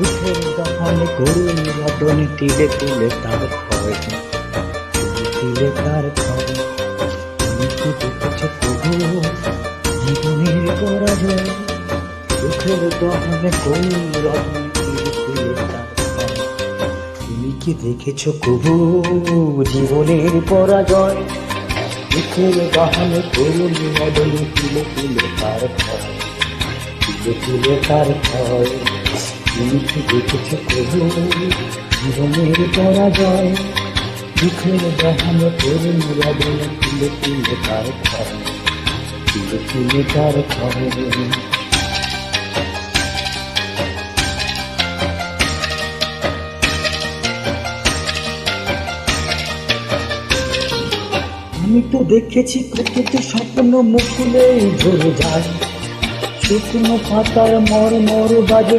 দুঃখের দহনে করুণ রদনে তিলে তিলে তার ক্ষয়, তিলে তার ক্ষয়। তুমি কি দেখেছ প্রভু জীবনের পরাজয়? দুঃখের দহনে করুণ রদনে তিলে তিলে তার ক্ষয়। তুমি কি দেখেছ প্রভু জীবনের পরাজয়? দুঃখের দহনে করুণ রদনে তিলে তিলে তার ক্ষয়, তিলে তিলে তার ক্ষয়। তুমি কি দেখেছ প্রভু জীবনের পরাজয়? দুঃখের দহনে করুণ রদনে তিলে তিলে তার ক্ষয়, তিলে তিলে তার ক্ষয়। আমি তো দেখেছি কত স্বপ্ন মুকুলে ঝরে যায়, শুকনো পাতার মর মর বাজে।